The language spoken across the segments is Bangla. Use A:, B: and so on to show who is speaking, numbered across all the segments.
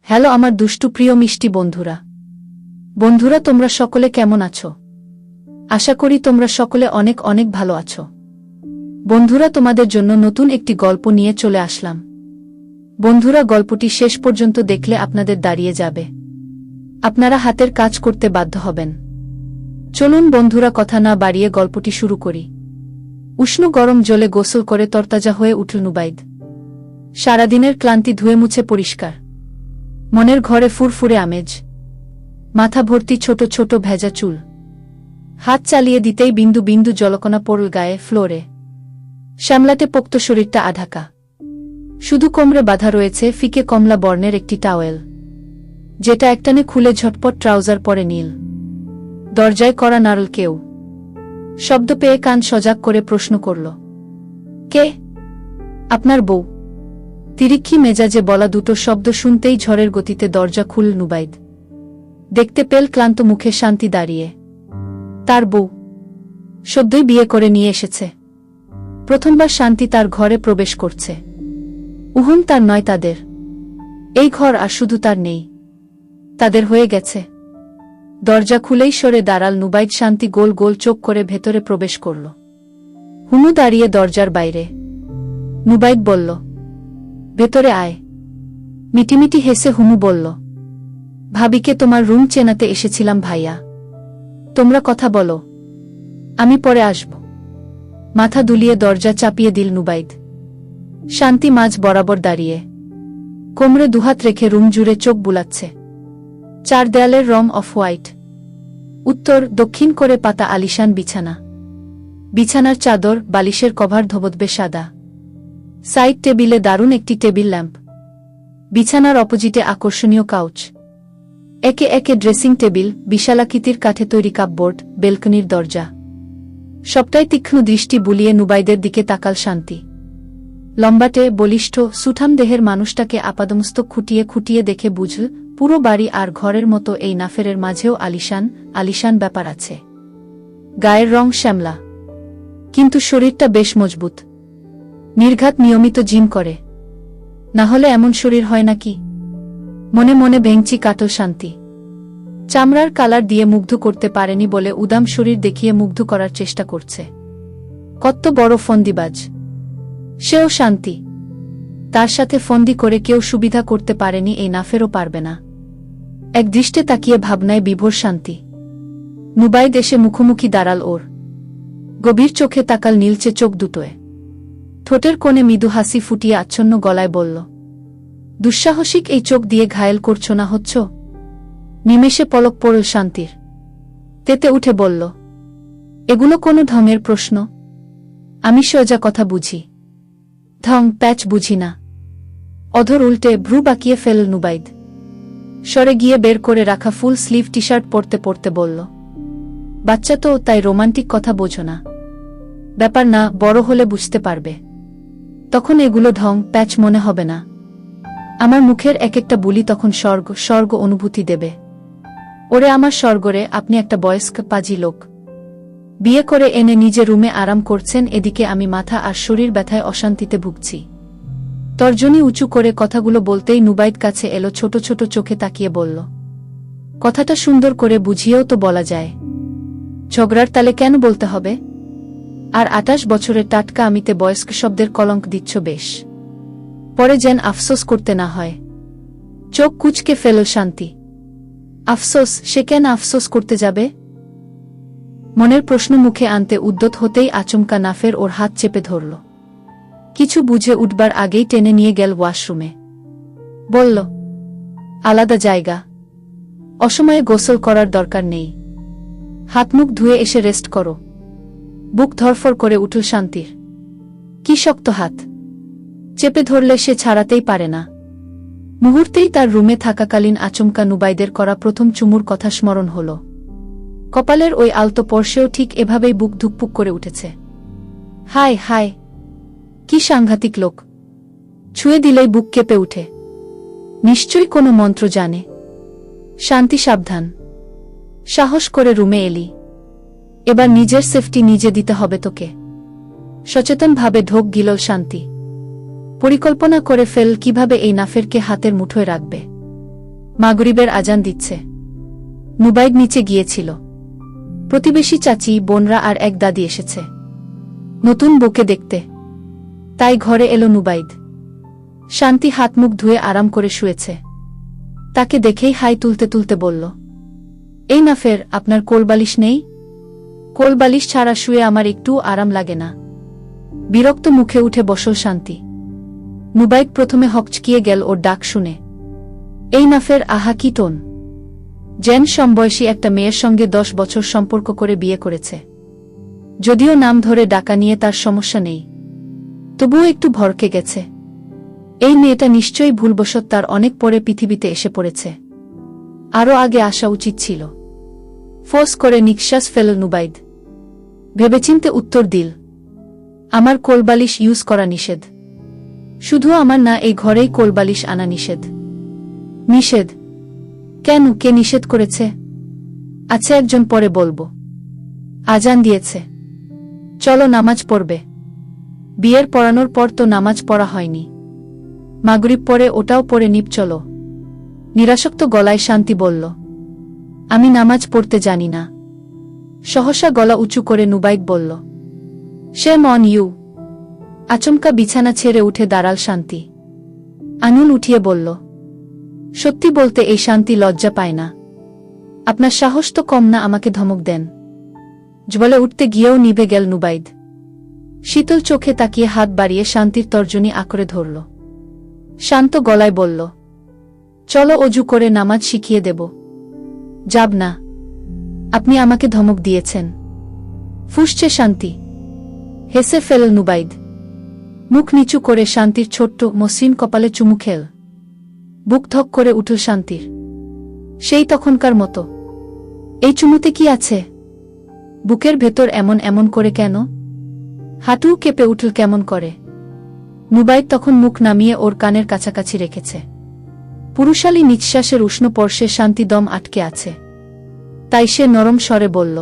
A: হ্যালো আমার দুষ্টু প্রিয় মিষ্টি বন্ধুরা তোমরা সকলে কেমন আছো? আশা করি তোমরা সকলে অনেক অনেক ভালো আছো। বন্ধুরা তোমাদের জন্য নতুন একটি গল্প নিয়ে চলে আসলাম। বন্ধুরা গল্পটি শেষ পর্যন্ত দেখলে আপনাদের দাঁড়িয়ে যাবে, আপনারা হাতের কাজ করতে বাধ্য হবেন। চলুন বন্ধুরা কথা না বাড়িয়ে গল্পটি শুরু করি। উষ্ণ গরম জলে গোসল করে তরতাজা হয়ে উঠল নুবাইদ। সারাদিনের ক্লান্তি ধুয়ে মুছে পরিষ্কার, মনের ঘরে ফুরফুরে আমেজ, মাথা ভর্তি ছোট ছোট ভেজা চুল। হাত চালিয়ে দিতেই বিন্দু বিন্দু জলকণা পড়ল গায়ে, ফ্লোরে। শ্যামলাটে পোক্ত শরীরটা আঢাকা, শুধু কোমরে বাঁধা রয়েছে ফিকে কমলা বর্ণের একটি টাওয়েল, যেটা একটানে খুলে ঝটপট ট্রাউজার পরে নীল। দরজায় কড়া নাড়ল কেউ। শব্দ পেয়ে কান সজাগ করে প্রশ্ন করল, কে? আপনার বউ। তিরিক্ষি মেজাজে বলা দুটো শব্দ শুনতেই ঝড়ের গতিতে দরজা খুলল নুবাইদ। দেখতে পেল ক্লান্ত মুখে শান্তি দাঁড়িয়ে। তার বউ সদ্যই বিয়ে করে নিয়ে এসেছে, প্রথমবার শান্তি তার ঘরে প্রবেশ করছে। উহুম, তার নয়, তাদের। এই ঘর আর শুধু তার নেই, তাদের হয়ে গেছে। দরজা খুলেই সরে দাঁড়াল নুবাইদ। শান্তি গোল গোল চোখ করে ভেতরে প্রবেশ করল। হুমু দাঁড়িয়ে দরজার বাইরে। নুবাইদ বলল, ভেতরে আয়। মিটিমিটি হেসে হুমু বলল, ভাবিকে তোমার রুম চেনাতে এসেছিলাম ভাইয়া, তোমরা কথা বলো, আমি পরে আসব। মাথা দুলিয়ে দরজা চাপিয়ে দিল নুবাইদ। শান্তি মাঝ বরাবর দাঁড়িয়ে, কোমরে দুহাত রেখে রুম জুড়ে চোখ বুলাচ্ছে। চার দেয়ালের রং অফ হোয়াইট, উত্তর দক্ষিণ করে পাতা আলিশান বিছানা। বিছানার চাদর, বালিশের কভার ধবধবে সাদা। সাইড টেবিলে দারুণ একটি টেবিল ল্যাম্প। বিছানার অপোজিটে আকর্ষণীয় কাউচ, একে একে ড্রেসিং টেবিল, বিশালাকৃতির কাঠে তৈরি কাপবোর্ড, বেলকনির দরজা। সবটাই তীক্ষ্ণ দৃষ্টি বুলিয়ে নুবাইদের দিকে তাকাল শান্তি। লম্বাটে, বলিষ্ঠ, সুঠাম দেহের মানুষটাকে আপাদমস্তক খুঁটিয়ে খুঁটিয়ে দেখে বুঝল পুরো বাড়ি আর ঘরের মতো এই নাফেরের মাঝেও আলিশান ব্যাপার আছে। গায়ের রং শ্যামলা, কিন্তু শরীরটা বেশ মজবুত। নির্ঘাত নিয়মিত জিম করে, না হলে এমন শরীর হয় নাকি? মনে মনে ভেঙচি কাটল শান্তি। চামড়ার কালার দিয়ে মুগ্ধ করতে পারেনি বলে উদাম শরীর দেখিয়ে মুগ্ধ করার চেষ্টা করছে। কত বড় ফন্দিবাজ সেও শান্তি। তার সাথে ফন্দি করে কেউ সুবিধা করতে পারেনি, এই নাফেরও পারবে না। এক দৃষ্টে তাকিয়ে ভাবনায় বিভোর শান্তি। নুবাইদ এসে মুখোমুখি দাঁড়াল ওর। গভীর চোখে তাকাল নীলচে চোখ দুটোয়। ঠোঁটের কোণে মৃদু হাসি ফুটিয়ে আচ্ছন্ন গলায় বলল, দুঃসাহসিক এই চোখ দিয়ে ঘায়েল করছো না হচ্ছ? নিমেষে পলক পড়ল শান্তির। তেতে উঠে বলল, এগুলো কোনো ঢঙের প্রশ্ন? আমি সোজা কথা বুঝি, ঢং প্যাচ বুঝি না। অধর উল্টে ভ্রু বাঁকিয়ে ফেলল নুবাইদ। সরে গিয়ে বের করে রাখা ফুল স্লিভ টি শার্ট পরতে পরতে বলল, বাচ্চা তো, তাই রোমান্টিক কথা বোঝো না। ব্যাপার না, বড় হলে বুঝতে পারবে, তখন এগুলো ঢং প্যাচ মনে হবে না। আমার মুখের এক একটা বুলি তখন স্বর্গ অনুভূতি দেবে। ওরে আমার স্বর্গরে, আপনি একটা বয়স্ক পাজি লোক, বিয়ে করে এনে নিজে রুমে আরাম করছেন, এদিকে আমি মাথা আর শরীর ব্যথায় অশান্তিতে ভুগছি। তর্জনী উঁচু করে কথাগুলো বলতেই নুবাইদ কাছে এলো, ছোট ছোট চোখে তাকিয়ে বলল, কথাটা সুন্দর করে বুঝিয়েও তো বলা যায়, ঝগড়ার তালে কেন বলতে হবে? আর 28 বছরের টাটকা আমিতে বয়স্ক শব্দের কলঙ্ক দিচ্ছ বেশ, পরে যেন আফসোস করতে না হয়। চোখ কুঁচকে ফেলল শান্তি। আফসোস? সে কেন আফসোস করতে যাবে? মনের প্রশ্ন মুখে আনতে উদ্যত হতেই আচমকা নাফের ওর হাত চেপে ধরল। কিছু বুঝে উঠবার আগেই টেনে নিয়ে গেল ওয়াশরুমে। বলল, আলাদা জায়গা, অসময়ে গোসল করার দরকার নেই, হাত মুখ ধুয়ে এসে রেস্ট করো। বুক ধরফর করে উঠল শান্তির। কি শক্ত হাত, চেপে ধরলে সে ছাড়াতেই পারে না। মুহূর্তেই তার রুমে থাকাকালীন আচমকা নুবাইদের করা প্রথম চুমুর কথা স্মরণ হল। কপালের ওই আলতো পর্শেও ঠিক এভাবেই বুক ধুকপুক করে উঠেছে। হায় হায়, কি সাংঘাতিক লোক! ছুঁয়ে দিলেই বুক কেঁপে উঠে। নিশ্চয়ই কোনো মন্ত্র জানে। শান্তি, সাবধান। সাহস করে রুমে এলি, এবার নিজের সেফটি নিজে দিতে হবে তোকে। সচেতনভাবে ঢোক গিলল শান্তি। পরিকল্পনা করে ফেল কিভাবে এই নাফেরকে হাতের মুঠোয় রাখবে। মাগরিবের আজান দিচ্ছে। নুবাইদ নিচে গিয়েছিল। প্রতিবেশী চাচি, বোনরা আর এক দাদি এসেছে নতুন বউকে দেখতে। তাই ঘরে এলো নুবাইদ। শান্তি হাত মুখ ধুয়ে আরাম করে শুয়েছে। তাকে দেখেই হাই তুলতে তুলতে বলল, এই না ফের, আপনার কোলবালিশ নেই? কোলবালিশ ছাড়া শুয়ে আমার একটুও আরাম লাগে না। বিরক্ত মুখে উঠে বসল শান্তি। নুবাইদ প্রথমে হকচকিয়ে গেল ওর ডাক শুনে। এই না ফের, আহা কি টোন! যেন সমবয়সী একটা মেয়ের সঙ্গে 10 বছর সম্পর্ক করে বিয়ে করেছে। যদিও নাম ধরে ডাকা নিয়ে তার সমস্যা নেই, তবুও একটু ভরকে গেছে। এই মেয়েটা নিশ্চয়ই ভুলবশত তার অনেক পরে পৃথিবীতে এসে পড়েছে। আরও আগে আসা উচিত ছিল। ফোর্স করে নিঃশ্বাস ফেল নুবাইদ। ভেবেচিন্তে উত্তর দিল, আমার কোলবালিশ ইউজ করা নিষেধ। শুধু আমার না, এই ঘরেই কোলবালিশ আনা নিষেধ। নিষেধ? কেন, কে নিষেধ করেছে? আচ্ছা, একজন পরে বলবো। আজান দিয়েছে, চলো নামাজ পড়বে। বিয়ের পড়ানোর পর তো নামাজ পড়া হয়নি। মাগরিব পরে ওটাও পড়ে নিব, চলো। নিরাসক্ত গলায় শান্তি বলল, আমি নামাজ পড়তে জানি না। সহসা গলা উঁচু করে নুবাইদ বলল, শেম অন ইউ। আচমকা বিছানা ছেড়ে উঠে দাঁড়াল শান্তি। আনুন উঠিয়ে বলল, সত্যি বলতে এই শান্তি লজ্জা পায় না। আপনার সাহস তো কম না, আমাকে ধমক দেন। বলে উঠতে গিয়েও নিভে গেল নুবাইদ। শীতল চোখে তাকিয়ে হাত বাড়িয়ে শান্তির তর্জনী আঁকড়ে ধরল। শান্ত গলায় বলল, চলো অজু করে নামাজ শিখিয়ে দেব। যাব না। আপনি আমাকে ধমক দিয়েছেন। ফুঁসছে শান্তি। হেসে ফেল নুবাইদ। মুখ নিচু করে শান্তির ছোট্ট মসৃণ কপালে চুমু খেল। বুক ধক করে উঠল শান্তির। সেই তখনকার মতো। এই চুমুতে কি আছে? বুকের ভেতর এমন এমন করে কেন? হাঁটু কেঁপে উঠল কেমন করে। নুবাইদ তখন মুখ নামিয়ে ওর কানের কাছাকাছি রেখেছে। পুরুষালী নিঃশ্বাসের উষ্ণ স্পর্শে শান্তি দম আটকে আছে। তাই সে নরম স্বরে বলল,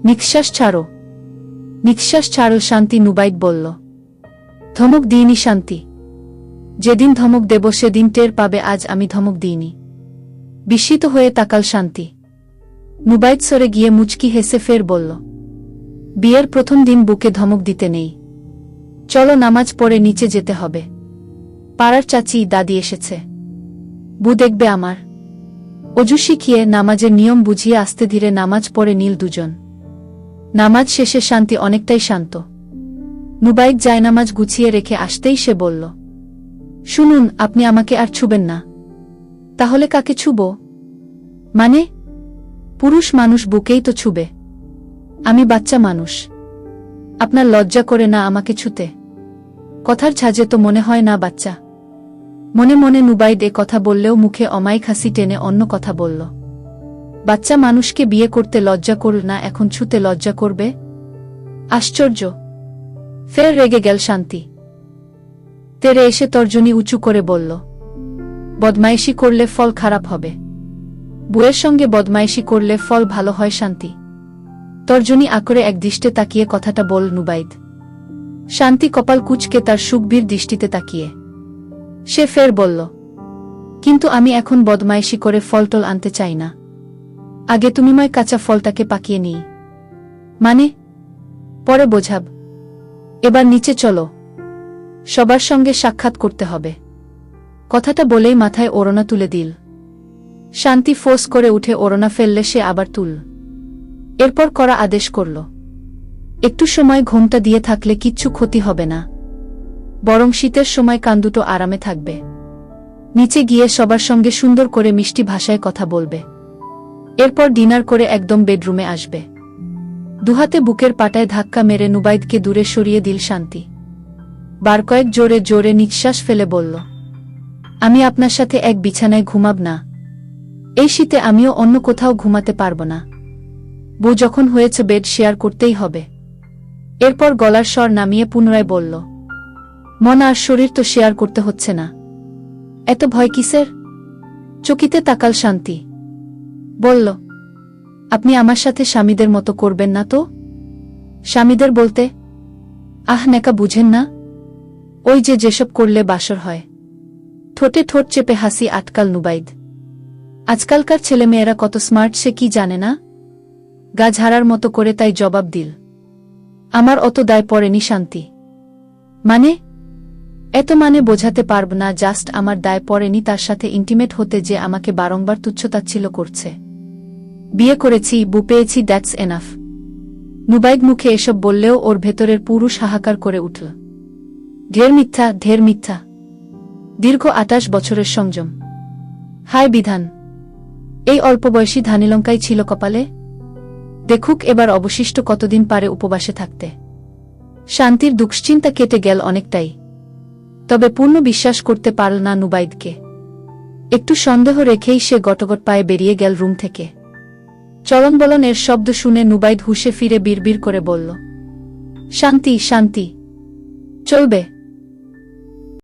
A: নিঃশ্বাস ছাড়ো। নিঃশ্বাস ছাড়ো শান্তি। নুবাইদ বলল, ধমক দিইনি শান্তি। যেদিন ধমক দেব সেদিন টের পাবে আজ আমি ধমক দিইনি। বিস্মিত হয়ে তাকাল শান্তি। নুবাইদ সরে গিয়ে মুচকি হেসে ফের বলল, বিয়ের প্রথম দিন বুকে ধমক দিতে নেই। চলো নামাজ পড়ে নিচে যেতে হবে। পাড়ার চাচি দাদি এসেছে। বু দেখবে আমার। অজু শিখিয়ে নামাজের নিয়ম বুঝিয়ে আস্তে ধীরে নামাজ পড়ে নীল দুজন। নামাজ শেষে শান্তি অনেকটাই শান্ত। নুবাইদ জায়নামাজ গুছিয়ে রেখে আসতেই সে বলল, শুনুন, আপনি আমাকে আর ছুবেন না। তাহলে কাকে ছুব? মানে? পুরুষ মানুষ বুকেই তো ছুবে। আমি বাচ্চা মানুষ। আপনার লজ্জা করে না আমাকে ছুতে? কথার ঝাঁজে তো মনে হয় না বাচ্চা। মনে মনে নুবাইদ এ কথা বললেও মুখে অমায়িক হাসি টেনে অন্য কথা বলল, বাচ্চা মানুষকে বিয়ে করতে লজ্জা করল না, এখন ছুতে লজ্জা করবে? আশ্চর্য। ফের রেগে গেল শান্তি। তেরে এসে তর্জনী উঁচু করে বলল, বদমাইশি করলে ফল খারাপ হবে। বুয়ের সঙ্গে বদমাইশি করলে ফল ভালো হয় শান্তি। তর্জনী আঁকড়ে এক দৃষ্টে তাকিয়ে কথাটা বল নুবাইদ। শান্তি কপাল কুঁচকে তার সুগভীর দৃষ্টিতে তাকিয়ে সে ফের বলল, কিন্তু আমি এখন বদমাইশি করে ফলটল আনতে চাই না। আগে তুমিময় কাঁচা ফলটাকে পাকিয়ে নিই। মানে? পরে বোঝাব। এবার নিচে চলো, সবার সঙ্গে সাক্ষাৎ করতে হবে। কথাটা বলেই মাথায় ওড়না তুলে দিল। শান্তি ফোর্স করে উঠে ওড়না ফেললে সে আবার তুল। এরপর করা আদেশ করল, একটু সময় ঘোমটা দিয়ে থাকলে কিচ্ছু ক্ষতি হবে না, বরং শীতের সময় কান দুটো আরামে থাকবে। নিচে গিয়ে সবার সঙ্গে সুন্দর করে মিষ্টি ভাষায় কথা বলবে। এরপর ডিনার করে একদম বেডরুমে আসবে। দুহাতে বুকের পাটায় ধাক্কা মেরে নুবাইদকে দূরে সরিয়ে দিল শান্তি। বার কয়েক জোরে জোরে নিঃশ্বাস ফেলে বলল, আমি আপনার সাথে এক বিছানায় ঘুমাব না। এই শীতে আমিও অন্য কোথাও ঘুমাতে পারব না। বউ যখন হয়েছে বেড শেয়ার করতেই হবে। এরপর গলার স্বর নামিয়ে পুনরায় বলল, মন আর শরীর তো শেয়ার করতে হচ্ছে না। এত ভয় কিসের? চকিতে তাকাল শান্তি। বলল, আপনি আমার সাথে স্বামীদের মতো করবেন না তো? স্বামীদের বলতে? আহ, নেকা বুঝেন না? ওই যে যেসব করলে বাসর হয়। ঠোঁটে ঠোঁট চেপে হাসি আটকাল নুবাইদ। আজকালকার ছেলেমেয়েরা কত স্মার্ট সে কি জানে না? গা ঝাড়ার মতো করে তাই জবাব দিল, আমার অত দায় পড়েনি শান্তি। মানে? এত মানে বোঝাতে পারব না, জাস্ট আমার দায় পড়েনি তার সাথে ইন্টিমেট হতে যে আমাকে বারংবার তুচ্ছতাচ্ছিল্য করছে। বিয়ে করেছি, বউ পেয়েছি, দ্যাটস এনাফ। নুবাইদ মুখে এসব বললেও ওর ভেতরের পুরুষ হাহাকার করে উঠল। ঢের মিথ্যা, ঢের মিথ্যা। দীর্ঘ ২৮ বছরের সংযম। হায় বিধান! এই অল্প বয়সী ধানিলঙ্কাই ছিল কপালে। দেখুক এবার অবশিষ্ট কতদিন পারে উপবাসে থাকতে। শান্তির দুশ্চিন্তা কেটে গেল অনেকটাই। তবে পূর্ণ বিশ্বাস করতে পারল না নুবাইদকে। একটু সন্দেহ রেখেই সে গটগট পায়ে বেরিয়ে গেল রুম থেকে। চলনবলনের শব্দ শুনে নুবাইদ হুঁশে ফিরে বিড়বিড় করে বলল, শান্তি, শান্তি, চলবে।